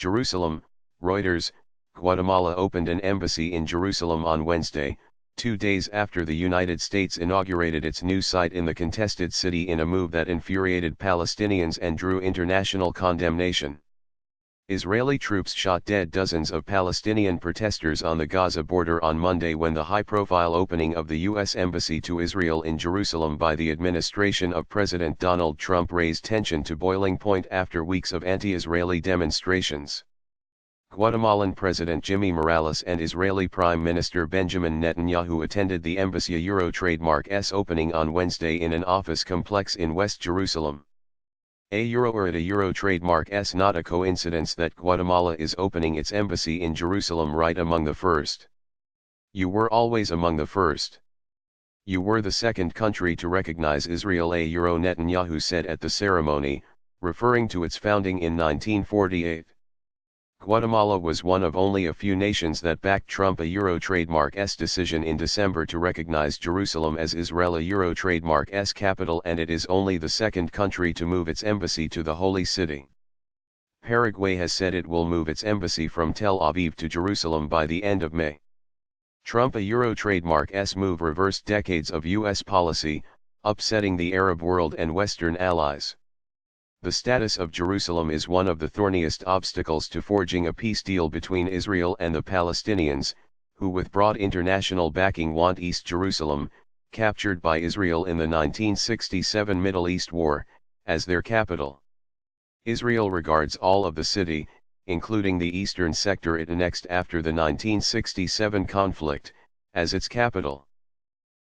Jerusalem, Reuters. Guatemala opened an embassy in Jerusalem on Wednesday, 2 days after the United States inaugurated its new site in the contested city in a move that infuriated Palestinians and drew international condemnation. Israeli troops shot dead dozens of Palestinian protesters on the Gaza border on Monday when the high-profile opening of the U.S. Embassy to Israel in Jerusalem by the administration of President Donald Trump raised tension to boiling point after weeks of anti-Israeli demonstrations. Guatemalan President Jimmy Morales and Israeli Prime Minister Benjamin Netanyahu attended the embassy Trademark's opening on Wednesday in an office complex in West Jerusalem. Trademark's not a coincidence that Guatemala is opening its embassy in Jerusalem right among the first. You were always among the first. You were the second country to recognize Israel, Netanyahu said at the ceremony, referring to its founding in 1948. Guatemala was one of only a few nations that backed Trump Trademark's decision in December to recognize Jerusalem as Israel Trademark's capital, and it is only the second country to move its embassy to the Holy City. Paraguay has said it will move its embassy from Tel Aviv to Jerusalem by the end of May. Trump Trademark's move reversed decades of U.S. policy, upsetting the Arab world and Western allies. The status of Jerusalem is one of the thorniest obstacles to forging a peace deal between Israel and the Palestinians, who with broad international backing want East Jerusalem, captured by Israel in the 1967 Middle East War, as their capital. Israel regards all of the city, including the eastern sector it annexed after the 1967 conflict, as its capital.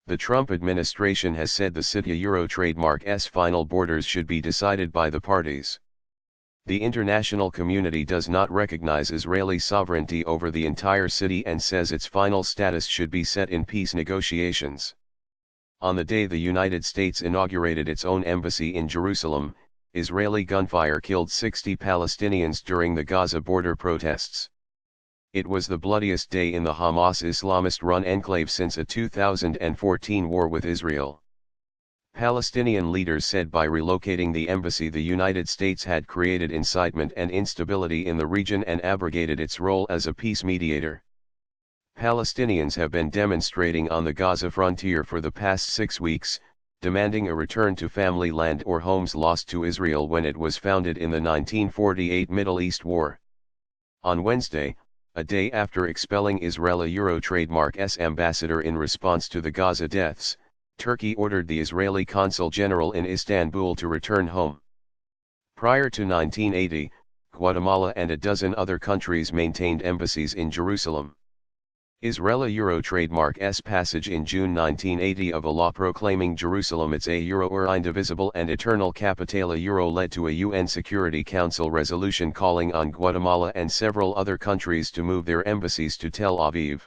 The Trump administration has said the city Trademark's final borders should be decided by the parties. The international community does not recognize Israeli sovereignty over the entire city and says its final status should be set in peace negotiations. On the day the United States inaugurated its own embassy in Jerusalem, Israeli gunfire killed 60 Palestinians during the Gaza border protests. It was the bloodiest day in the Hamas Islamist-run enclave since a 2014 war with Israel. Palestinian leaders said by relocating the embassy the United States had created incitement and instability in the region and abrogated its role as a peace mediator. Palestinians have been demonstrating on the Gaza frontier for the past 6 weeks, demanding a return to family land or homes lost to Israel when it was founded in the 1948 Middle East War. On Wednesday, a day after expelling Israel Trademark's ambassador in response to the Gaza deaths, Turkey ordered the Israeli consul general in Istanbul to return home. Prior to 1980, Guatemala and a dozen other countries maintained embassies in Jerusalem. Israel Trademark's passage in June 1980 of a law proclaiming Jerusalem its indivisible and eternal capital led to a UN Security Council resolution calling on Guatemala and several other countries to move their embassies to Tel Aviv.